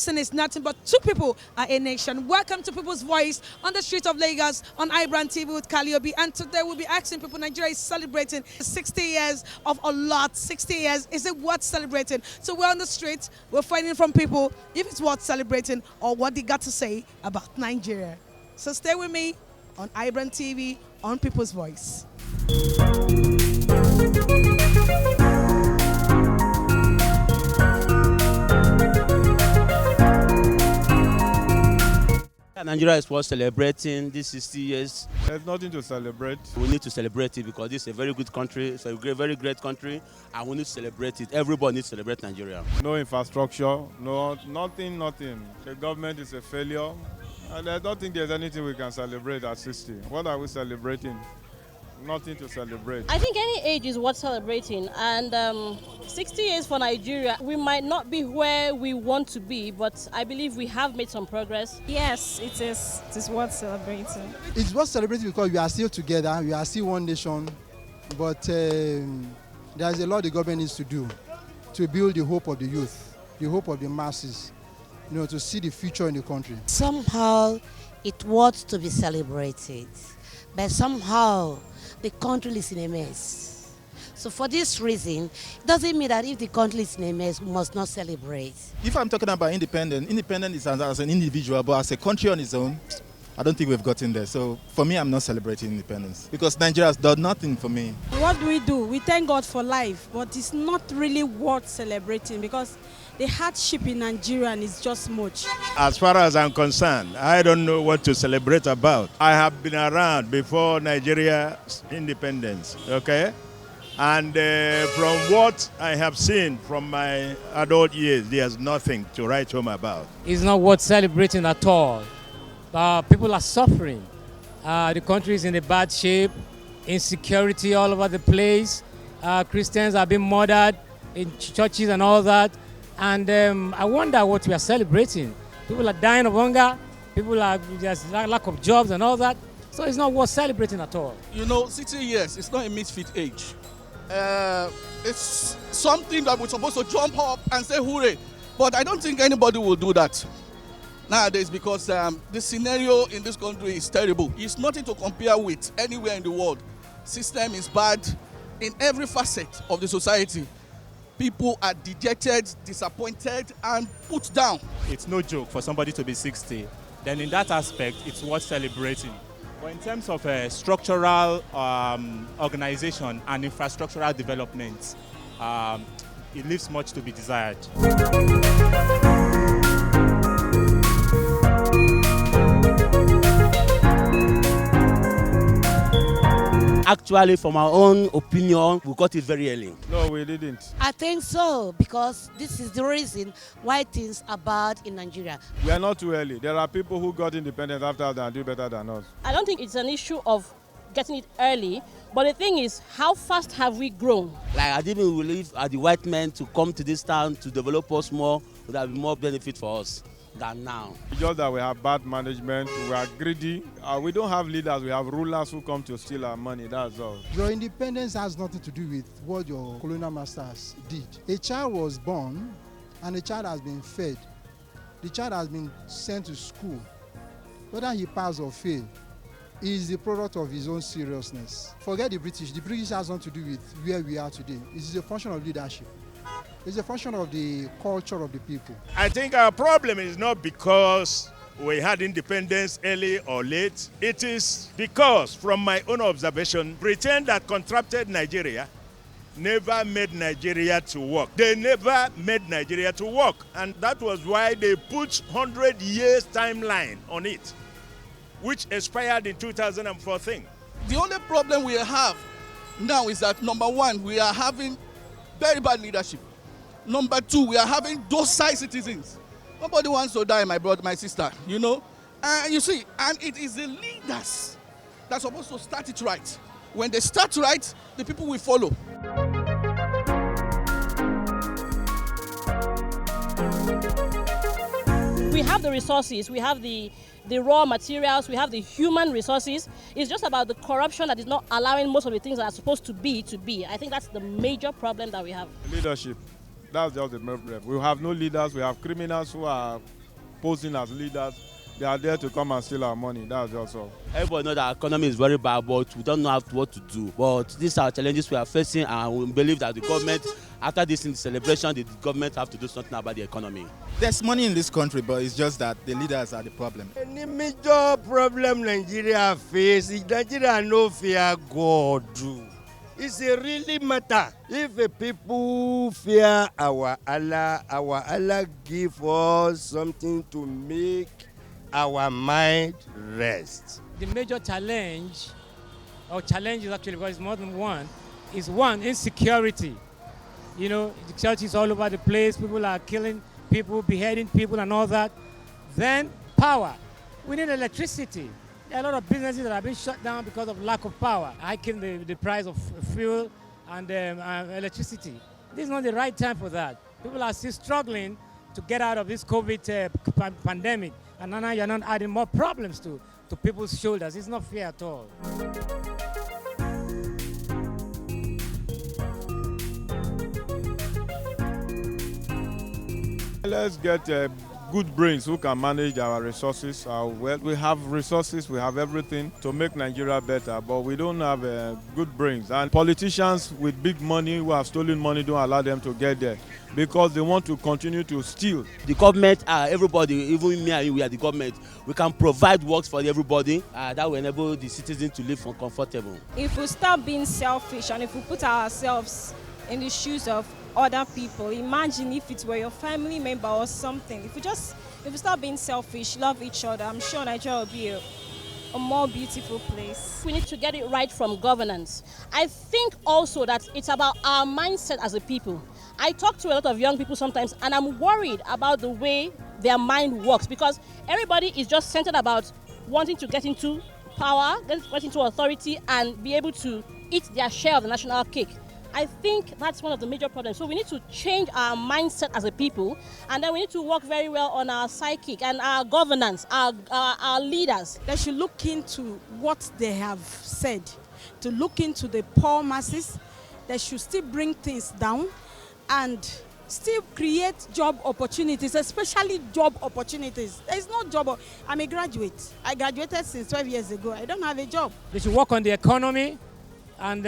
person is nothing but two people are a nation. Welcome to People's Voice on the streets of Lagos on iBrandTV with Kaliobi. And today we'll be asking people, Nigeria is celebrating 60 years of a lot. 60 years, is it worth celebrating? So we're on the streets, we're finding from people if it's worth celebrating or what they got to say about Nigeria. So stay with me on iBrandTV on People's Voice. Nigeria is worth celebrating these 60 years. There's nothing to celebrate. We need to celebrate it because this is a very good country. It's a very great country, and we need to celebrate it. Everybody needs to celebrate Nigeria. No infrastructure, nothing. The government is a failure, and I don't think there's anything we can celebrate at 60. What are we celebrating? Nothing to celebrate. I think any age is worth celebrating, and 60 years for Nigeria, we might not be where we want to be, but I believe we have made some progress. Yes, it is. It is worth celebrating. It's worth celebrating because we are still together, we are still one nation, but there's a lot the government needs to do to build the hope of the youth, the hope of the masses, to see the future in the country. Somehow it worth to be celebrated, but somehow the country is in a mess. So for this reason, it doesn't mean that if the country is in a mess, we must not celebrate. If I'm talking about independence is as an individual, but as a country on its own, I don't think we've gotten there. So for me, I'm not celebrating independence because Nigeria has done nothing for me. What do? We thank God for life, but it's not really worth celebrating because the hardship in Nigeria is just much. As far as I'm concerned, I don't know what to celebrate about. I have been around before Nigeria's independence, okay? And from what I have seen from my adult years, there's nothing to write home about. It's not worth celebrating at all. People are suffering. The country is in a bad shape, insecurity all over the place. Christians are being murdered in churches and all that. And I wonder what we are celebrating. People are dying of hunger. There's lack of jobs and all that. So it's not worth celebrating at all. 60 years, it's not a misfit age. It's something that we're supposed to jump up and say hooray. But I don't think anybody will do that nowadays because the scenario in this country is terrible. It's nothing to compare with anywhere in the world. System is bad in every facet of the society. People are dejected, disappointed, and put down. It's no joke for somebody to be 60. Then in that aspect, it's worth celebrating. But in terms of structural organization and infrastructural development, it leaves much to be desired. Actually, from our own opinion, we got it very early. No, we didn't. I think so, because this is the reason why things are bad in Nigeria. We are not too early. There are people who got independent after us and do better than us. I don't think it's an issue of getting it early, but the thing is, how fast have we grown? Like I didn't believe the white men to come to this town to develop us more, would have been more benefit for us than now. It's just that we have bad management, we are greedy. We don't have leaders, we have rulers who come to steal our money, that's all. Your independence has nothing to do with what your colonial masters did. A child was born and a child has been fed. The child has been sent to school. Whether he pass or fail, he is the product of his own seriousness. Forget the British. The British has nothing to do with where we are today. It is a function of leadership. It's a function of the culture of the people. I think our problem is not because we had independence early or late. It is because, from my own observation, Britain that contracted Nigeria never made Nigeria to work. They never made Nigeria to work. And that was why they put 100 years timeline on it, which expired in 2014. The only problem we have now is that, number one, we are having very bad leadership. Number two, we are having docile citizens. Nobody wants to die, my brother, my sister, And you see, and it is the leaders that are supposed to start it right. When they start right, the people will follow. We have the resources, we have the raw materials, we have the human resources. It's just about the corruption that is not allowing most of the things that are supposed to be. I think that's the major problem that we have. Leadership. That's just the main problem. We have no leaders. We have criminals who are posing as leaders. They are there to come and steal our money. That's just all. Everybody knows that our economy is very bad, but we don't know what to do. But these are challenges we are facing, and we believe that the government, after this celebration, the government have to do something about the economy. There's money in this country, but it's just that the leaders are the problem. Any major problem Nigeria faces, Nigeria no fear God. It's a really matter. If the people fear our Allah give us something to make our mind rest. The major challenge, or challenges actually, because it's more than one, is one, insecurity. You know, the churches all over the place, people are killing people, beheading people and all that. Then power. We need electricity. There are a lot of businesses that have been shut down because of lack of power, hiking the price of fuel and electricity. This is not the right time for that. People are still struggling to get out of this COVID pandemic, and now you're not adding more problems to people's shoulders. It's not fair at all. Let's get good brains who can manage our resources. Well, we have resources, we have everything to make Nigeria better, but we don't have good brains. And politicians with big money who have stolen money don't allow them to get there because they want to continue to steal. The government, everybody, even me and you, we are the government. We can provide works for everybody that will enable the citizens to live comfortable. If we stop being selfish and if we put ourselves in the shoes of other people, imagine if it were your family member or something. If we stop being selfish, love each other, I'm sure Nigeria will be a more beautiful place. We need to get it right from governance. I think also that it's about our mindset as a people. I talk to a lot of young people sometimes, and I'm worried about the way their mind works, because everybody is just centered about wanting to get into power, get into authority, and be able to eat their share of the national cake. I think that's one of the major problems. So we need to change our mindset as a people, and then we need to work very well on our psychic and our governance, our leaders. They should look into what they have said, to look into the poor masses. They should still bring things down and still create job opportunities, especially job opportunities. There is no job. I'm a graduate. I graduated since 12 years ago. I don't have a job. They should work on the economy, and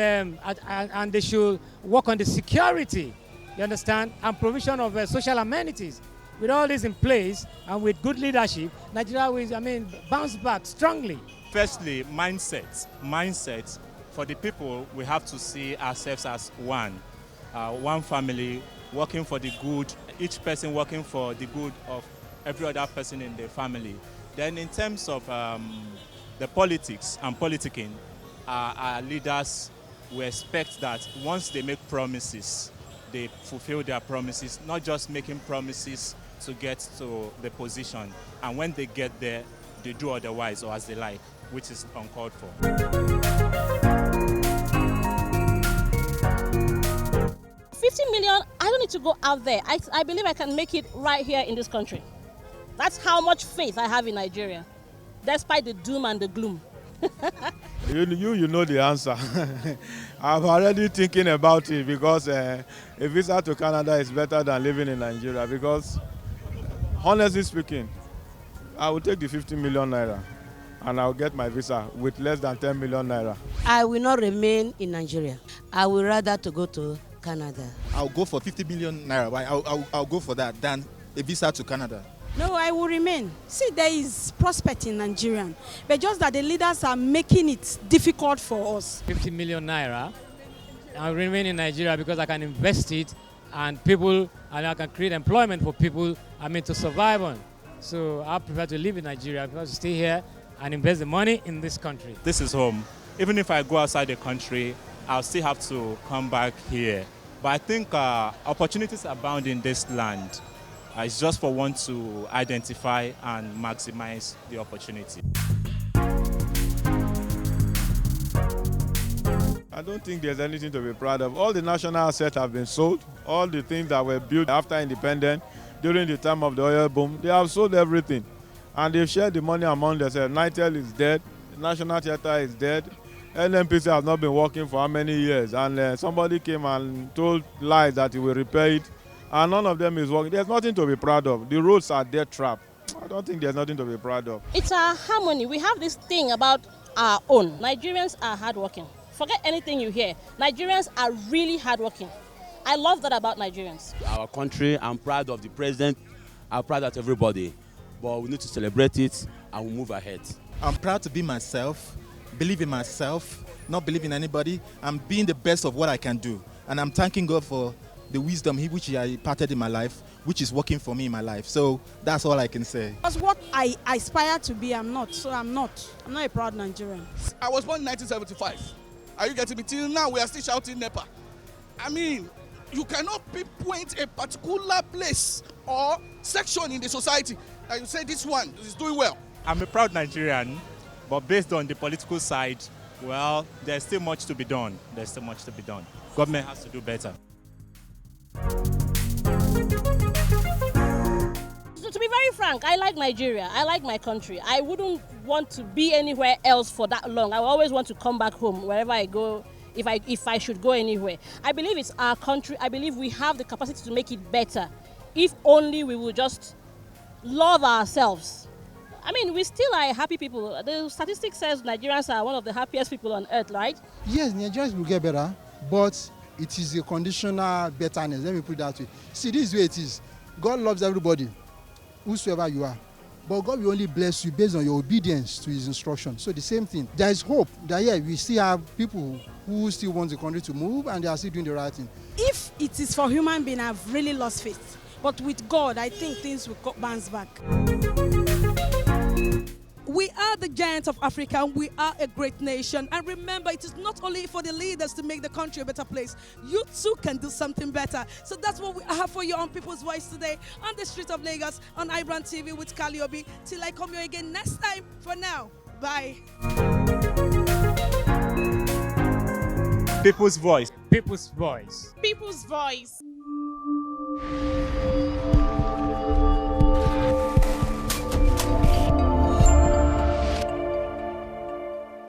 they should work on the security, you understand, and provision of social amenities. With all this in place and with good leadership, Nigeria will, bounce back strongly. Firstly, mindset. For the people, we have to see ourselves as one family, working for the good, each person working for the good of every other person in the family. Then in terms of the politics and politicking, our leaders, we expect that once they make promises, they fulfill their promises, not just making promises to get to the position. And when they get there, they do otherwise or as they like, which is uncalled for. 50 million, I don't need to go out there. I believe I can make it right here in this country. That's how much faith I have in Nigeria, despite the doom and the gloom. You know the answer. I'm already thinking about it because a visa to Canada is better than living in Nigeria because, honestly speaking, I will take the 50 million naira and I'll get my visa with less than 10 million naira. I will not remain in Nigeria. I would rather to go to Canada. I'll go for 50 million naira. I'll go for that than a visa to Canada. No, I will remain. See, there is prospect in Nigeria, but just that the leaders are making it difficult for us. 50 million naira, I'll remain in Nigeria because I can invest it and I can create employment for people, to survive on. So I prefer to live in Nigeria. I prefer to stay here and invest the money in this country. This is home. Even if I go outside the country, I'll still have to come back here. But I think opportunities abound in this land. It's just for one to identify and maximize the opportunity. I don't think there's anything to be proud of. All the national assets have been sold. All the things that were built after independence, during the time of the oil boom, they have sold everything. And they've shared the money among themselves. NITEL is dead. The National Theatre is dead. NNPC has not been working for how many years? And somebody came and told lies that he will repair it. and none of them is working. There's nothing to be proud of. The roads are dead trap. I don't think there's nothing to be proud of. It's our harmony. We have this thing about our own. Nigerians are hardworking. Forget anything you hear. Nigerians are really hardworking. I love that about Nigerians. Our country, I'm proud of the president. I'm proud of everybody. But we need to celebrate it and we'll move ahead. I'm proud to be myself, believe in myself, not believe in anybody. I'm being the best of what I can do. And I'm thanking God for the wisdom which He imparted in my life, which is working for me in my life. So that's all I can say. Because what I aspire to be, I'm not. So I'm not a proud Nigerian. I was born in 1975. Are you getting me? Till now, we are still shouting NEPA. I mean, you cannot pinpoint a particular place or section in the society that you say this one is doing well. I'm a proud Nigerian, but based on the political side, well, there's still much to be done. There's still much to be done. Government has to do better. So to be very frank, I like Nigeria. I like my country. I wouldn't want to be anywhere else for that long. I always want to come back home wherever I go, if I should go anywhere. I believe it's our country. I believe we have the capacity to make it better, if only we will just love ourselves. I mean, we still are happy people. The statistics says Nigerians are one of the happiest people on earth, right? Yes, Nigerians will get better, but it is a conditional betterness. Let me put it that way. See, this is where it is. God loves everybody, whosoever you are. But God will only bless you based on your obedience to His instruction. So the same thing. There is hope that, yeah, we still have people who still want the country to move and they are still doing the right thing. If it is for human being, I've really lost faith. But with God, I think things will bounce back. We are the giants of Africa. We are a great nation. And remember, it is not only for the leaders to make the country a better place. You too can do something better. So that's what we have for you on People's Voice today, on the street of Lagos, on iBrandTV with Calliope. Till I come here again next time. For now, bye. People's Voice. People's Voice. People's voice.